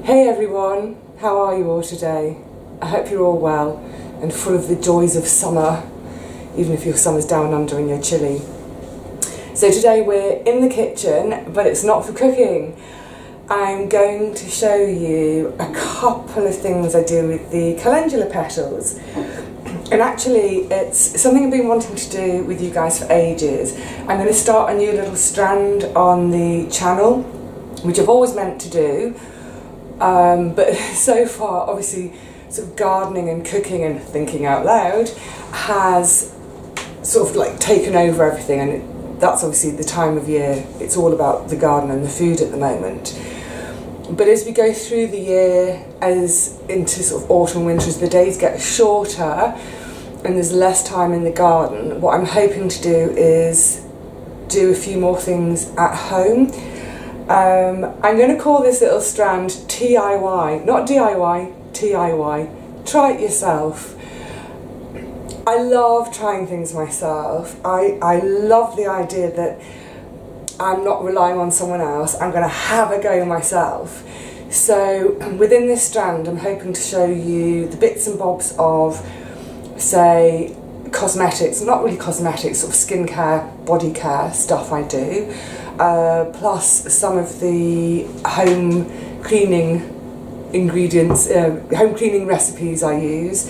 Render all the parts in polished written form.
Hey everyone, how are you all today? I hope you're all well and full of the joys of summer, even if your summer's down under and you're chilly. So today we're in the kitchen, but it's not for cooking. I'm going to show you a couple of things I do with the calendula petals. And actually it's something I've been wanting to do with you guys for ages. I'm going to start a new little strand on the channel, which I've always meant to do. But so far, obviously, sort of gardening and cooking and thinking out loud has sort of like taken over everything, and that's obviously the time of year. It's all about the garden and the food at the moment. But as we go through the year, as into sort of autumn, winter, as the days get shorter and there's less time in the garden, what I'm hoping to do is do a few more things at home. I'm going to call this little strand TIY, not DIY, TIY, try it yourself. I love trying things myself. I love the idea that I'm not relying on someone else, I'm going to have a go myself. So within this strand I'm hoping to show you the bits and bobs of, say, cosmetics, not really cosmetics, sort of skincare, body care stuff I do. Plus some of the home cleaning ingredients, home cleaning recipes I use.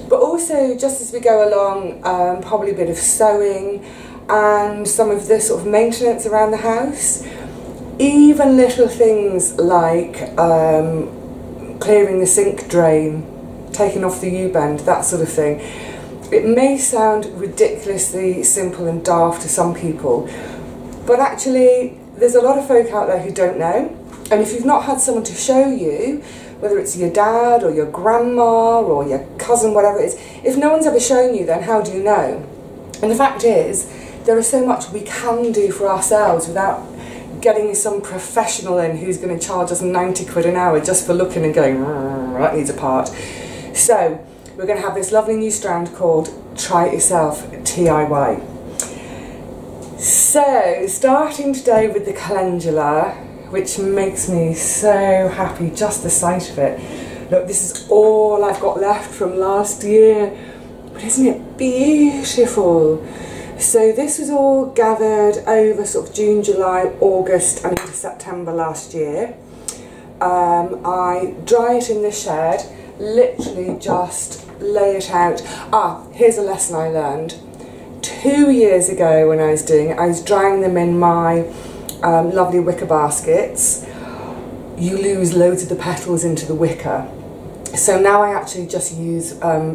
But also, just as we go along, probably a bit of sewing and some of the sort of maintenance around the house. Even little things like clearing the sink drain, taking off the U-bend, that sort of thing. It may sound ridiculously simple and daft to some people, but actually there's a lot of folk out there who don't know, and if you've not had someone to show you, whether it's your dad or your grandma or your cousin, whatever it is, if no one's ever shown you, then how do you know? And the fact is, there is so much we can do for ourselves without getting some professional in who's going to charge us 90 quid an hour just for looking and going, that needs a part. So we're going to have this lovely new strand called Try It Yourself TIY. So, starting today with the calendula, which makes me so happy, just the sight of it. Look, this is all I've got left from last year, but isn't it beautiful? So this was all gathered over sort of June, July, August and into September last year. I dry it in the shed, literally just lay it out. Here's a lesson I learned. 2 years ago when I was doing it, I was drying them in my lovely wicker baskets. You lose loads of the petals into the wicker. So now I actually just use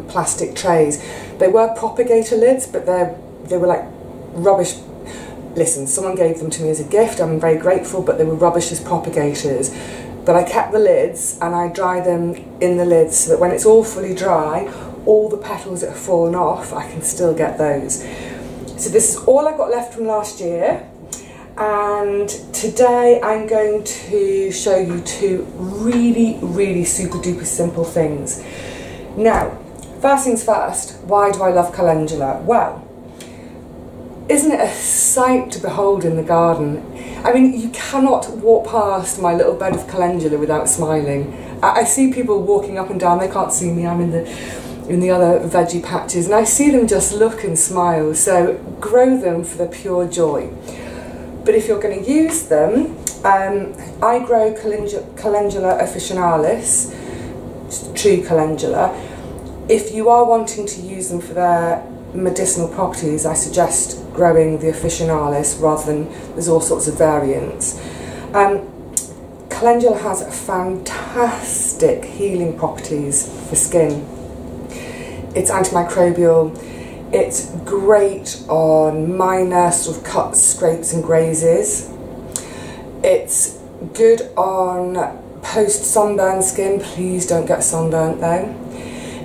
plastic trays. They were propagator lids, but they were like rubbish. Listen, someone gave them to me as a gift, I'm very grateful, but they were rubbish as propagators. But I kept the lids and I dry them in the lids so that when it's all fully dry, all the petals that have fallen off, I can still get those. So this is all I've got left from last year, and today I'm going to show you two really super duper simple things. Now, first things first, why do I love calendula? Well, isn't it a sight to behold in the garden? I mean, you cannot walk past my little bed of calendula without smiling. I see people walking up and down, they can't see me, I'm in the other veggie patches, and I see them just look and smile. So grow them for the pure joy. But if you're going to use them, I grow calendula officinalis, true calendula. If you are wanting to use them for their medicinal properties, I suggest growing the officinalis rather than, there's all sorts of variants. Calendula has fantastic healing properties for skin. It's antimicrobial, it's great on minor sort of cuts, scrapes and grazes. It's good on post-sunburn skin, please don't get sunburnt though.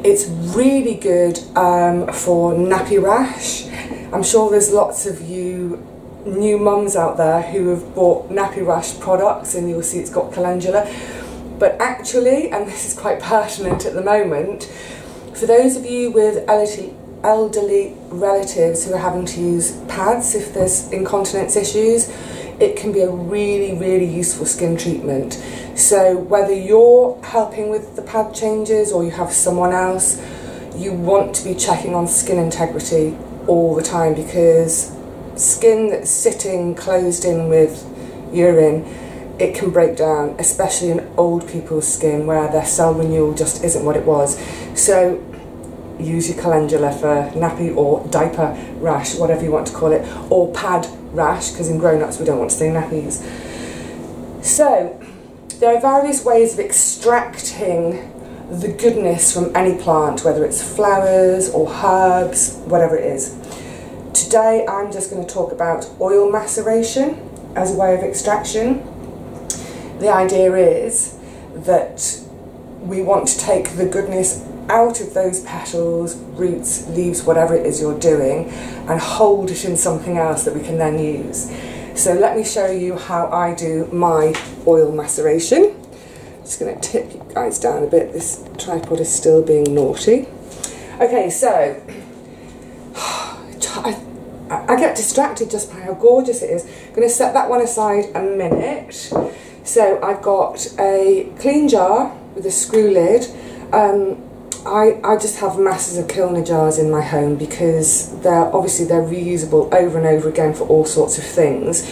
It's really good for nappy rash. I'm sure there's lots of you new mums out there who have bought nappy rash products and you'll see it's got calendula. But actually, and this is quite pertinent at the moment, for those of you with elderly relatives who are having to use pads if there's incontinence issues, it can be a really useful skin treatment. So whether you're helping with the pad changes or you have someone else, you want to be checking on skin integrity all the time, because skin that's sitting closed in with urine, it can break down, especially in old people's skin where their cell renewal just isn't what it was. So use your calendula for nappy or diaper rash, whatever you want to call it, or pad rash, because in grown-ups we don't want to say nappies. So there are various ways of extracting the goodness from any plant, whether it's flowers or herbs, whatever it is. Today I'm just going to talk about oil maceration as a way of extraction. The idea is that we want to take the goodness out of those petals, roots, leaves, whatever it is you're doing, and hold it in something else that we can then use. So let me show you how I do my oil maceration. Just going to tip you guys down a bit, this tripod is still being naughty. Okay, so I get distracted just by how gorgeous it is. I'm going to set that one aside a minute. So I've got a clean jar with a screw lid. I just have masses of Kilner jars in my home because they're reusable over and over again for all sorts of things.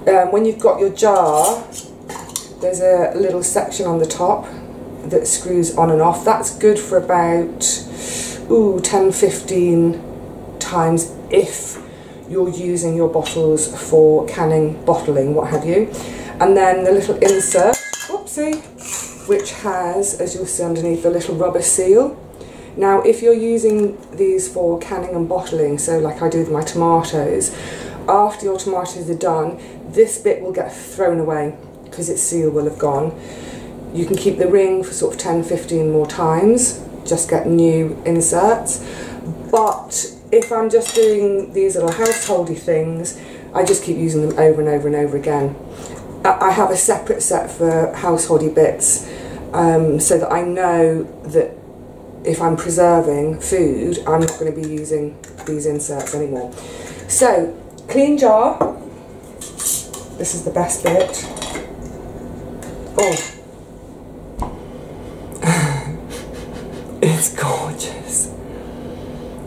When you've got your jar, there's a little section on the top that screws on and off. That's good for about 10-15 times if you're using your bottles for canning, bottling, what have you. And then the little insert, whoopsie, which has, as you'll see underneath, the little rubber seal. Now if you're using these for canning and bottling, so like I do with my tomatoes, after your tomatoes are done, this bit will get thrown away because its seal will have gone. You can keep the ring for sort of 10-15 more times, just get new inserts. But if I'm just doing these little householdy things, I just keep using them over and over and over again. I have a separate set for householdy bits, so that I know that if I'm preserving food, I'm not going to be using these inserts anymore. So, clean jar. This is the best bit. Oh, it's gorgeous.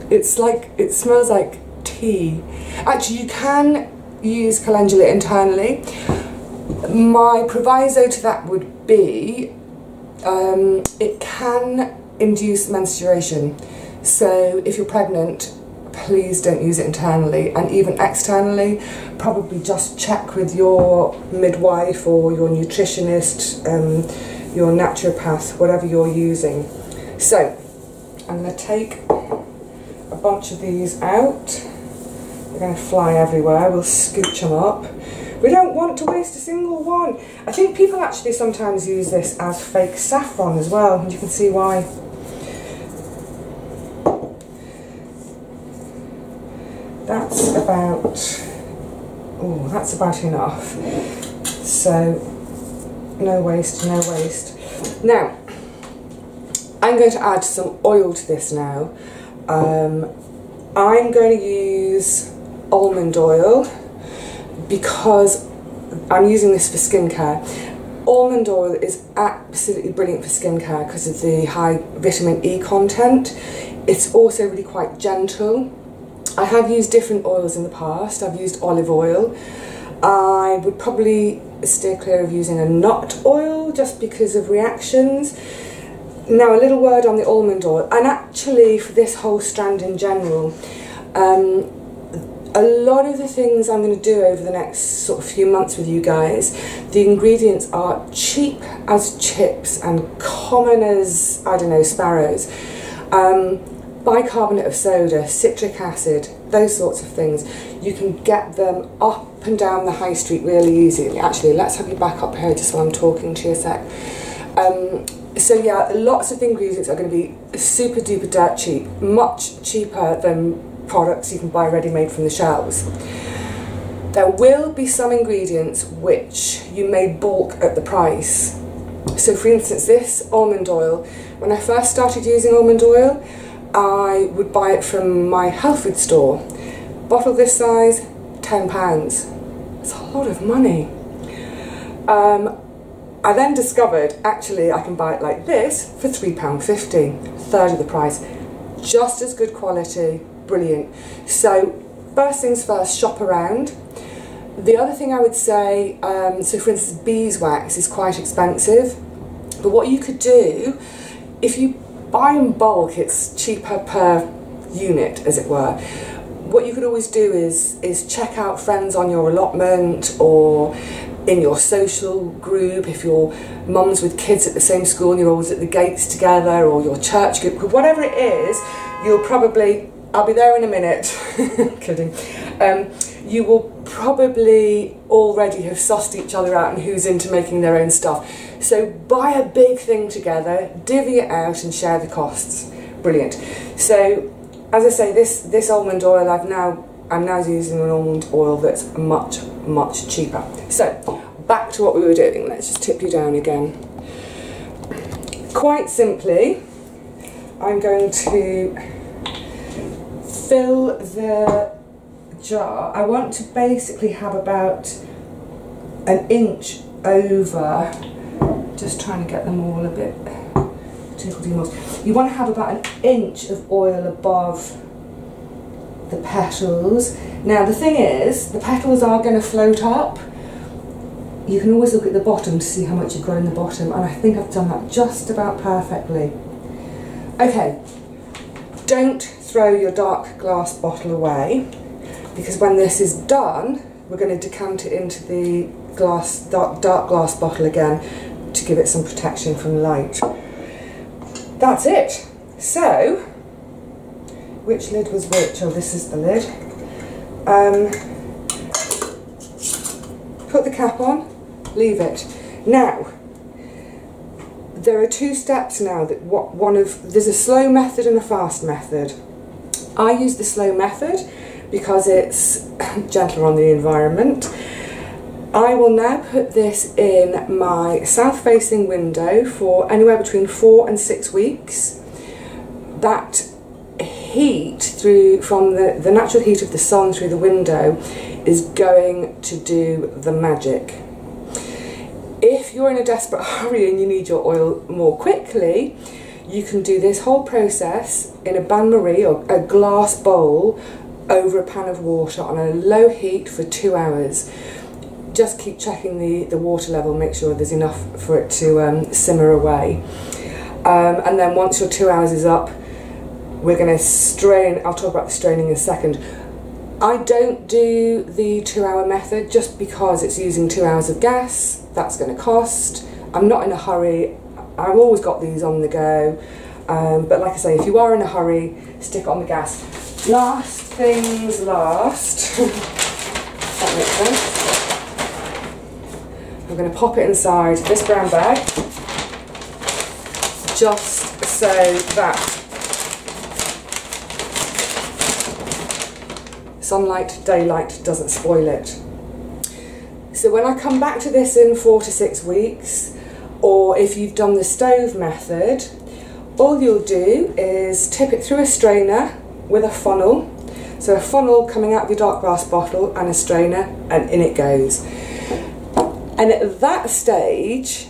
It smells like tea. Actually, you can use calendula internally. My proviso to that would be it can induce menstruation. So if you're pregnant, please don't use it internally, and even externally, probably just check with your midwife or your nutritionist, your naturopath, whatever you're using. So I'm going to take a bunch of these out. They're going to fly everywhere. We'll scooch them up. We don't want to waste a single one. I think people actually sometimes use this as fake saffron as well, and you can see why. That's about enough. So no waste, no waste. Now I'm going to add some oil to this now. I'm going to use almond oil because I'm using this for skincare. Almond oil is absolutely brilliant for skincare because of the high vitamin E content. It's also really quite gentle. I have used different oils in the past. I've used olive oil. I would probably steer clear of using a nut oil just because of reactions. Now a little word on the almond oil, and actually for this whole strand in general, a lot of the things I'm going to do over the next sort of few months with you guys, the ingredients are cheap as chips and common as, I don't know, sparrows. Bicarbonate of soda, citric acid, those sorts of things. You can get them up and down the high street really easily. Actually, let's have you back up here just while I'm talking to you a sec. So yeah, lots of the ingredients are going to be super duper dirt cheap, much cheaper than products you can buy ready-made from the shelves. There will be some ingredients which you may balk at the price. So for instance, this almond oil, when I first started using almond oil, I would buy it from my health food store. Bottle this size, £10. It's a lot of money. I then discovered actually I can buy it like this for £3.50, a third of the price. Just as good quality, brilliant. So first things first, shop around. The other thing I would say, so for instance beeswax is quite expensive, but what you could do, if you buy in bulk it's cheaper per unit as it were. What you could always do is check out friends on your allotment or in your social group, if your mum's with kids at the same school and you're always at the gates together, or your church group, whatever it is, you'll probably, I'll be there in a minute, kidding, you will probably already have sussed each other out and who's into making their own stuff. So buy a big thing together, divvy it out and share the costs. Brilliant. So as I say, this almond oil I'm now using an almond oil that's much cheaper. So back to what we were doing. Let's just tip you down again. Quite simply, I'm going to fill the jar. I want to basically have about an inch over, just trying to get them all a bit tickledy. You want to have about an inch of oil above the petals. Now the thing is, the petals are going to float up. You can always look at the bottom to see how much you've got in the bottom, and I think I've done that just about perfectly. Okay, don't throw your dark glass bottle away, because when this is done we're going to decant it into the dark glass bottle again to give it some protection from light. That's it. So, which lid was which? Oh, this is the lid. Put the cap on, leave it. Now, there are two steps now. There's a slow method and a fast method. I use the slow method because it's gentler on the environment. I will now put this in my south-facing window for anywhere between 4 and 6 weeks. That heat from the natural heat of the sun through the window is going to do the magic. If you're in a desperate hurry and you need your oil more quickly, you can do this whole process in a bain-marie or a glass bowl over a pan of water on a low heat for 2 hours. Just keep checking the water level, make sure there's enough for it to simmer away. And then once your 2 hours is up, we're going to strain. I'll talk about the straining in a second. I don't do the 2 hour method just because it's using 2 hours of gas. That's going to cost. I'm not in a hurry. I've always got these on the go. But like I say, if you are in a hurry, stick it on the gas. Last things last. That makes sense. I'm going to pop it inside this brown bag, just so that sunlight, daylight doesn't spoil it. So when I come back to this in 4 to 6 weeks, or if you've done the stove method, all you'll do is tip it through a strainer with a funnel. So a funnel coming out of your dark glass bottle and a strainer, and in it goes. And at that stage,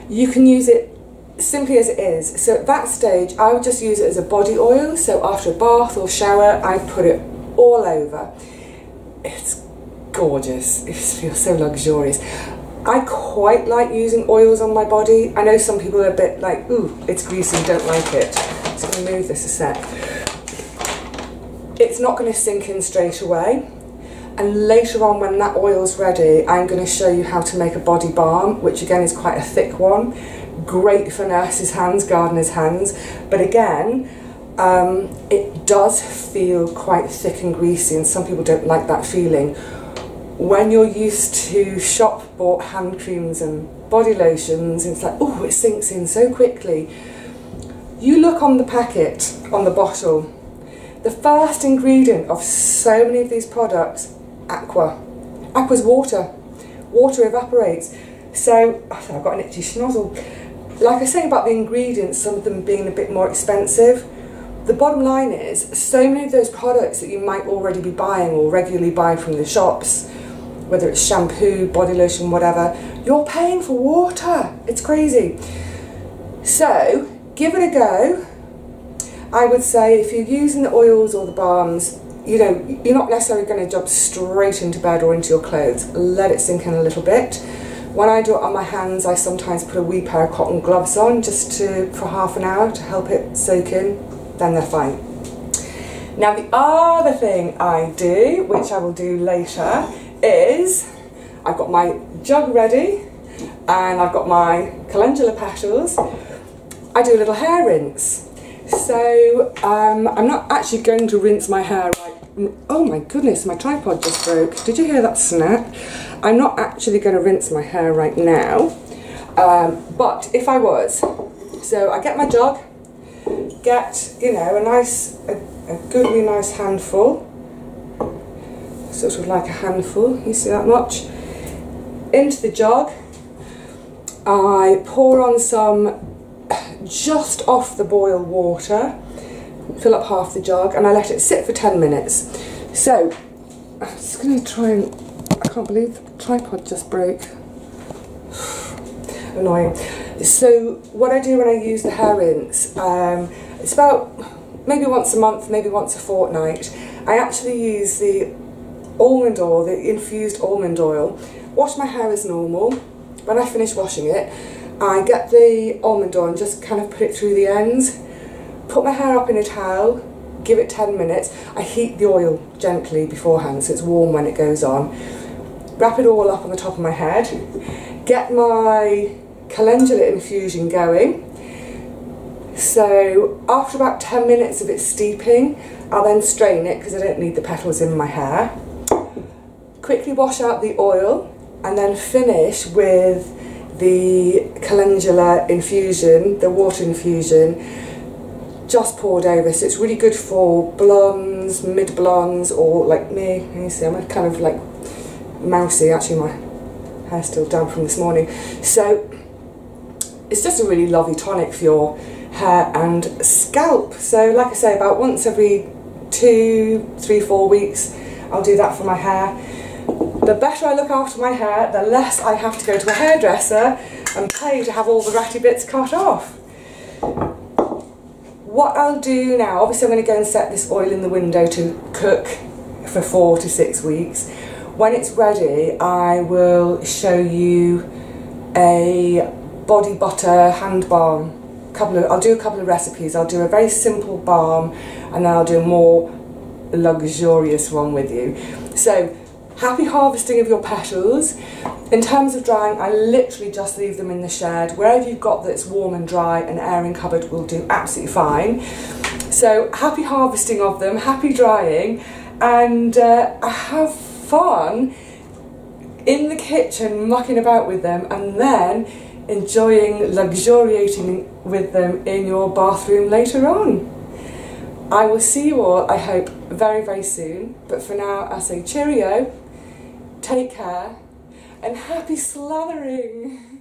you can use it simply as it is. So at that stage, I would just use it as a body oil. So after a bath or shower, I put it all over. It's gorgeous. It feels so luxurious. I quite like using oils on my body. I know some people are a bit like, ooh, it's greasy, don't like it. So I'm going to move this a sec. It's not going to sink in straight away. And later on, when that oil's ready, I'm going to show you how to make a body balm, which again is quite a thick one. Great for nurses' hands, gardeners' hands. But again, it does feel quite thick and greasy, and some people don't like that feeling. When you're used to shop-bought hand creams and body lotions, it's like, oh, it sinks in so quickly. You look on the packet, on the bottle, the first ingredient of so many of these products, aqua. Aqua's water. Water evaporates. So, I've got an itchy schnozzle. Like I say about the ingredients, some of them being a bit more expensive, the bottom line is, so many of those products that you might already be buying or regularly buy from the shops whether it's shampoo, body lotion, whatever, you're paying for water. It's crazy. So give it a go. I would say if you're using the oils or the balms, you know, you're not necessarily going to jump straight into bed or into your clothes. Let it sink in a little bit. When I do it on my hands, I sometimes put a wee pair of cotton gloves on just for half an hour to help it soak in, then they're fine. Now the other thing I do, which I will do later, is I've got my jug ready and I've got my calendula petals. I do a little hair rinse. So I'm not actually going to rinse my hair right. Oh my goodness, my tripod just broke. Did you hear that snap? I'm not actually going to rinse my hair right now, but if I was, so I get my jug, get, you know, a goodly nice handful, sort of like a handful, you see that much, into the jug. I pour on some just off the boil water, fill up half the jug, and I let it sit for 10 minutes. So I'm just going to try and, I can't believe the tripod just broke. Annoying. So what I do when I use the hair rinse, it's about maybe once a month, maybe once a fortnight. I actually use the almond oil, the infused almond oil, wash my hair as normal. When I finish washing it, I get the almond oil and just kind of put it through the ends, put my hair up in a towel, give it 10 minutes. I heat the oil gently beforehand so it's warm when it goes on. Wrap it all up on the top of my head, get my calendula infusion going. So after about 10 minutes of it steeping, I'll then strain it because I don't need the petals in my hair. Quickly wash out the oil and then finish with the calendula infusion, the water infusion, just poured over. So it's really good for blondes, mid blondes, or like me. You see, I'm kind of like mousy. Actually, my hair's still damp from this morning. So it's just a really lovely tonic for your hair and scalp. So like I say, about once every 2, 3, 4 weeks, I'll do that for my hair. The better I look after my hair, the less I have to go to a hairdresser and pay to have all the ratty bits cut off. What I'll do now, obviously I'm going to go and set this oil in the window to cook for 4 to 6 weeks. When it's ready, I will show you a body butter hand balm. I'll do a couple of recipes. I'll do a very simple balm and then I'll do a more luxurious one with you. So, happy harvesting of your petals. In terms of drying, I literally just leave them in the shed. Wherever you've got that's warm and dry, an airing cupboard will do absolutely fine. So happy harvesting of them, happy drying, and have fun in the kitchen mucking about with them and then enjoying, luxuriating with them in your bathroom later on. I will see you all, I hope, very, very soon. But for now, I say cheerio, take care, and happy slathering.